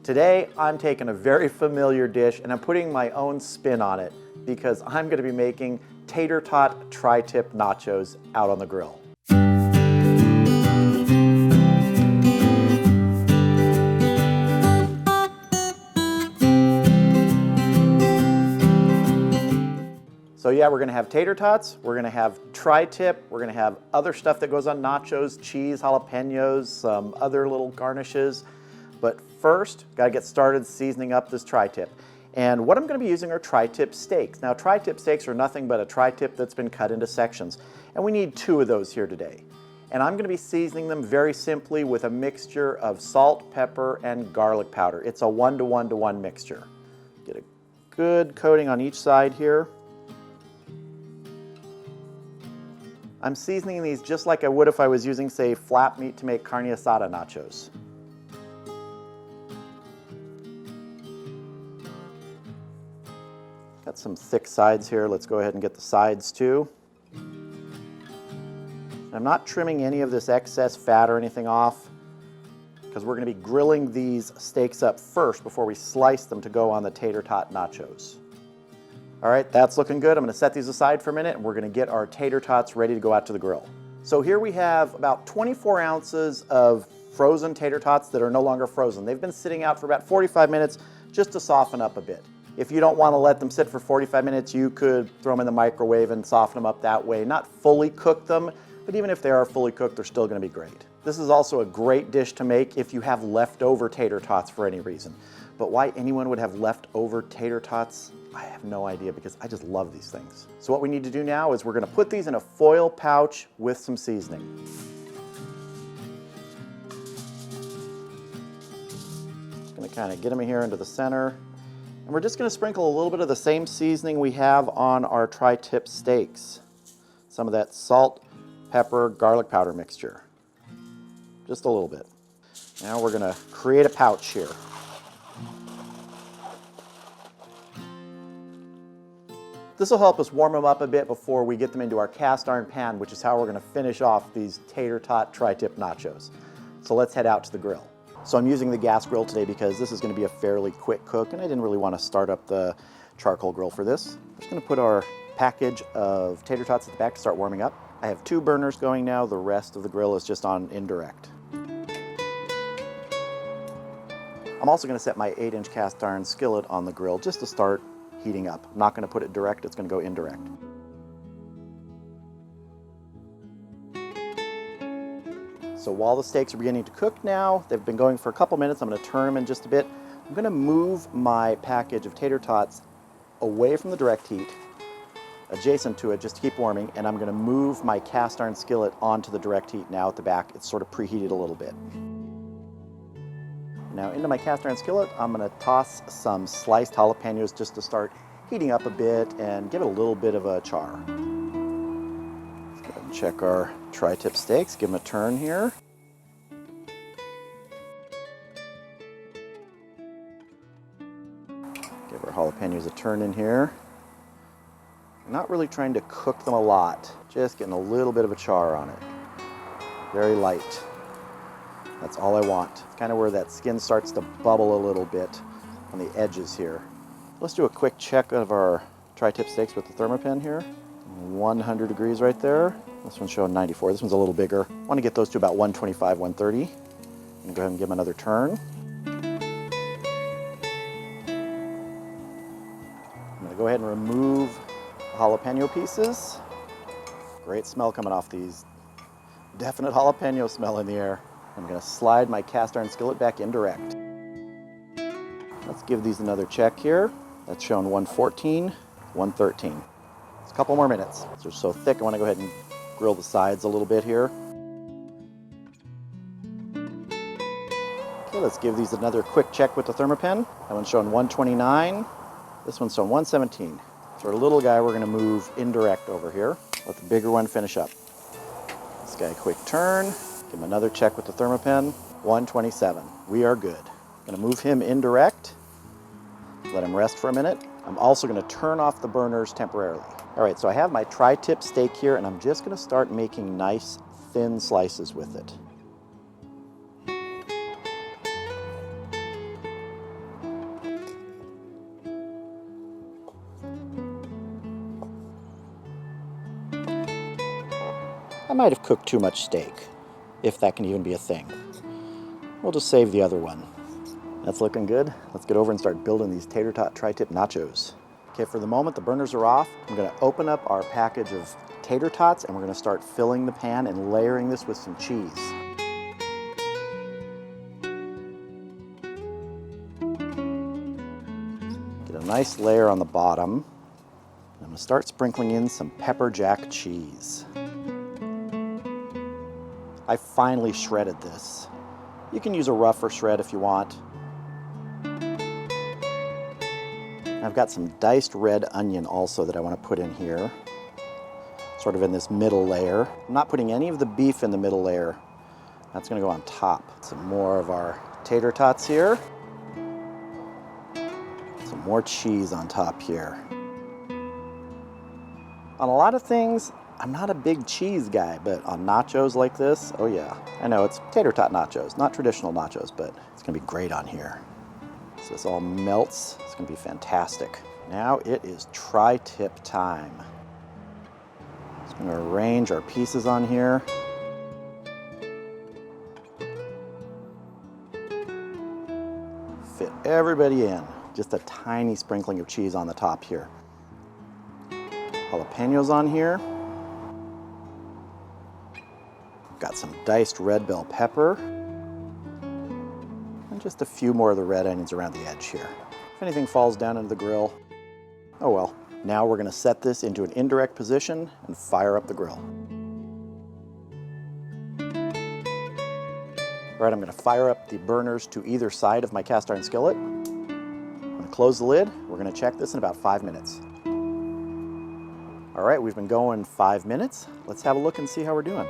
Today, I'm taking a very familiar dish and I'm putting my own spin on it because I'm going to be making Tater Tot tri-tip nachos out on the grill. So yeah, we're going to have tater tots, we're going to have tri-tip, we're going to have other stuff that goes on nachos, cheese, jalapenos, some other little garnishes. But first, got to get started seasoning up this tri-tip. And what I'm going to be using are tri-tip steaks. Now, tri-tip steaks are nothing but a tri-tip that's been cut into sections. And we need 2 of those here today. And I'm going to be seasoning them very simply with a mixture of salt, pepper, and garlic powder. It's a 1-to-1-to-1 mixture. Get a good coating on each side here. I'm seasoning these just like I would if I was using, say, flap meat to make carne asada nachos. Got some thick sides here. Let's go ahead and get the sides too. I'm not trimming any of this excess fat or anything off because we're going to be grilling these steaks up first before we slice them to go on the tater tot nachos. All right, that's looking good. I'm going to set these aside for a minute and we're going to get our tater tots ready to go out to the grill. So here we have about 24 ounces of frozen tater tots that are no longer frozen. They've been sitting out for about 45 minutes just to soften up a bit. If you don't want to let them sit for 45 minutes, you could throw them in the microwave and soften them up that way. Not fully cook them, but even if they are fully cooked, they're still going to be great. This is also a great dish to make if you have leftover tater tots for any reason. But why anyone would have leftover tater tots, I have no idea because I just love these things. So what we need to do now is we're going to put these in a foil pouch with some seasoning. Just going to kind of get them here into the center. And we're just going to sprinkle a little bit of the same seasoning we have on our tri-tip steaks. Some of that salt, pepper, garlic powder mixture. Just a little bit. Now we're going to create a pouch here. This will help us warm them up a bit before we get them into our cast iron pan, which is how we're going to finish off these tater tot tri-tip nachos. So let's head out to the grill. So I'm using the gas grill today because this is going to be a fairly quick cook and I didn't really want to start up the charcoal grill for this. I'm just going to put our package of tater tots at the back to start warming up. I have 2 burners going now. The rest of the grill is just on indirect. I'm also going to set my 8-inch cast iron skillet on the grill just to start heating up. I'm not going to put it direct, it's going to go indirect. So while the steaks are beginning to cook now, they've been going for a couple minutes, I'm going to turn them in just a bit. I'm going to move my package of tater tots away from the direct heat, adjacent to it just to keep warming, and I'm going to move my cast iron skillet onto the direct heat now at the back. It's sort of preheated a little bit. Now into my cast iron skillet, I'm going to toss some sliced jalapenos just to start heating up a bit and give it a little bit of a char. Let's go ahead and check our tri-tip steaks, give them a turn here. Give our jalapenos a turn in here. Not really trying to cook them a lot, just getting a little bit of a char on it. Very light. That's all I want. It's kind of where that skin starts to bubble a little bit on the edges here. Let's do a quick check of our tri-tip steaks with the thermopen here. 100 degrees right there. This one's showing 94. This one's a little bigger. I want to get those to about 125, 130. And go ahead and give them another turn. I'm going to go ahead and remove the jalapeno pieces. Great smell coming off these. Definite jalapeno smell in the air. I'm going to slide my cast iron skillet back indirect. Let's give these another check here. That's showing 114, 113. It's a couple more minutes. They're so thick, I want to go ahead and grill the sides a little bit here. Okay, let's give these another quick check with the thermopen. That one's showing 129. This one's showing 117. For a little guy, we're going to move indirect over here. Let the bigger one finish up. This guy a quick turn. Give him another check with the thermopen. 127. We are good. I'm going to move him indirect. Let him rest for a minute. I'm also going to turn off the burners temporarily. All right, so I have my tri-tip steak here, and I'm just going to start making nice thin slices with it. I might have cooked too much steak, if that can even be a thing. We'll just save the other one. That's looking good. Let's get over and start building these Tater Tot tri-tip nachos. Okay, for the moment the burners are off. I'm gonna open up our package of tater tots and we're gonna start filling the pan and layering this with some cheese. Get a nice layer on the bottom. I'm gonna start sprinkling in some pepper jack cheese. I finely shredded this. You can use a rougher shred if you want. I've got some diced red onion also that I want to put in here, sort of in this middle layer. I'm not putting any of the beef in the middle layer. That's going to go on top. Some more of our tater tots here. Some more cheese on top here. On a lot of things, I'm not a big cheese guy, but on nachos like this, oh yeah. I know it's tater tot nachos, not traditional nachos, but it's going to be great on here. So this all melts. It's going to be fantastic. Now it is tri-tip time. Just going to arrange our pieces on here. Fit everybody in. Just a tiny sprinkling of cheese on the top here. Jalapenos on here. Got some diced red bell pepper. And just a few more of the red onions around the edge here. If anything falls down into the grill, oh well. Now we're going to set this into an indirect position and fire up the grill. All right, I'm going to fire up the burners to either side of my cast iron skillet. I'm going to close the lid. We're going to check this in about 5 minutes. All right, we've been going 5 minutes. Let's have a look and see how we're doing.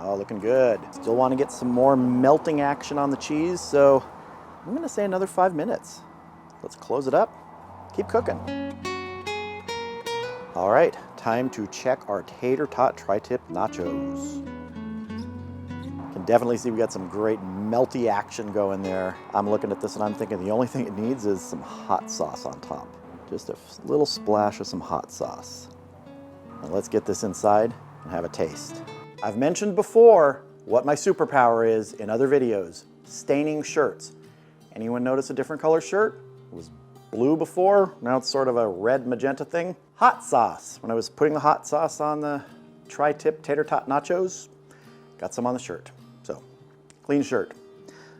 Oh, looking good. Still want to get some more melting action on the cheese, so I'm going to say another 5 minutes. Let's close it up. Keep cooking. All right, time to check our Tater Tot tri-tip nachos. You can definitely see we got some great melty action going there. I'm looking at this and I'm thinking the only thing it needs is some hot sauce on top. Just a little splash of some hot sauce. And let's get this inside and have a taste. I've mentioned before what my superpower is in other videos, staining shirts. Anyone notice a different color shirt? It was blue before, now it's sort of a red magenta thing. Hot sauce. When I was putting the hot sauce on the tri-tip Tater Tot nachos, got some on the shirt. So, clean shirt.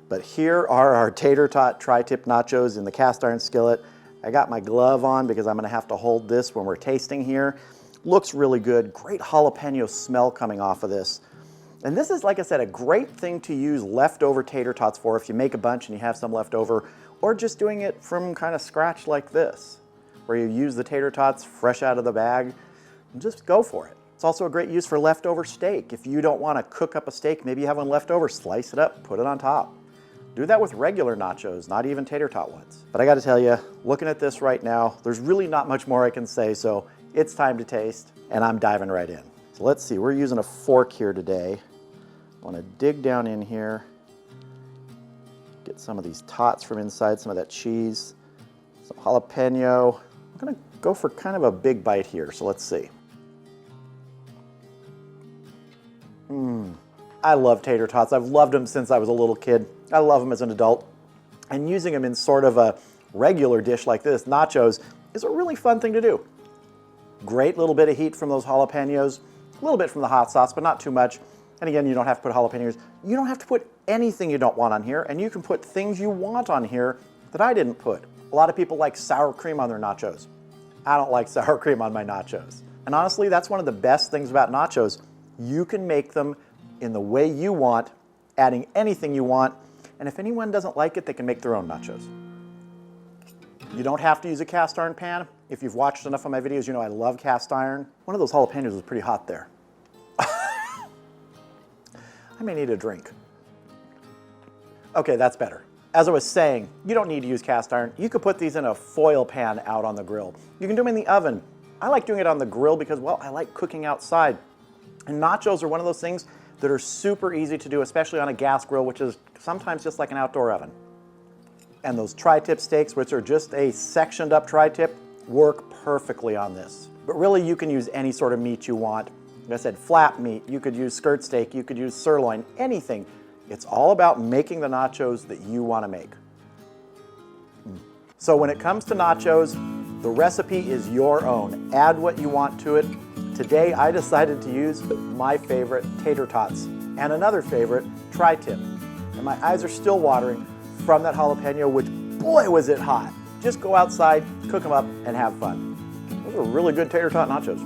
But here are our Tater Tot tri-tip nachos in the cast iron skillet. I got my glove on because I'm gonna have to hold this when we're tasting here. Looks really good, great jalapeno smell coming off of this. And this is, like I said, a great thing to use leftover tater tots for if you make a bunch and you have some left over, or just doing it from kind of scratch like this, where you use the tater tots fresh out of the bag, and just go for it. It's also a great use for leftover steak. If you don't want to cook up a steak, maybe you have one left over, slice it up, put it on top. Do that with regular nachos, not even tater tot ones. But I gotta tell you, looking at this right now, there's really not much more I can say, so it's time to taste, and I'm diving right in. So let's see, we're using a fork here today. I want to dig down in here, get some of these tots from inside, some of that cheese, some jalapeno. I'm gonna go for kind of a big bite here, so let's see. I love tater tots. I've loved them since I was a little kid. I love them as an adult. And using them in sort of a regular dish like this, nachos, is a really fun thing to do. Great little bit of heat from those jalapenos, a little bit from the hot sauce, but not too much. And again, you don't have to put jalapenos. You don't have to put anything you don't want on here, and you can put things you want on here that I didn't put. A lot of people like sour cream on their nachos. I don't like sour cream on my nachos. And honestly, that's one of the best things about nachos. You can make them in the way you want, adding anything you want, and if anyone doesn't like it, they can make their own nachos. You don't have to use a cast iron pan. If you've watched enough of my videos, you know I love cast iron. One of those jalapenos was pretty hot there. I may need a drink. Okay, that's better. As I was saying, you don't need to use cast iron. You could put these in a foil pan out on the grill. You can do them in the oven. I like doing it on the grill because, well, I like cooking outside. And nachos are one of those things that are super easy to do, especially on a gas grill, which is sometimes just like an outdoor oven. And those tri-tip steaks, which are just a sectioned up tri-tip, work perfectly on this. But really, you can use any sort of meat you want. Like I said, flat meat, you could use skirt steak, you could use sirloin, anything. It's all about making the nachos that you want to make. So when it comes to nachos, the recipe is your own. Add what you want to it. Today, I decided to use my favorite Tater Tots and another favorite, tri-tip. And my eyes are still watering from that jalapeno, which, boy, was it hot. Just go outside, cook them up, and have fun. Those are really good Tater Tot nachos.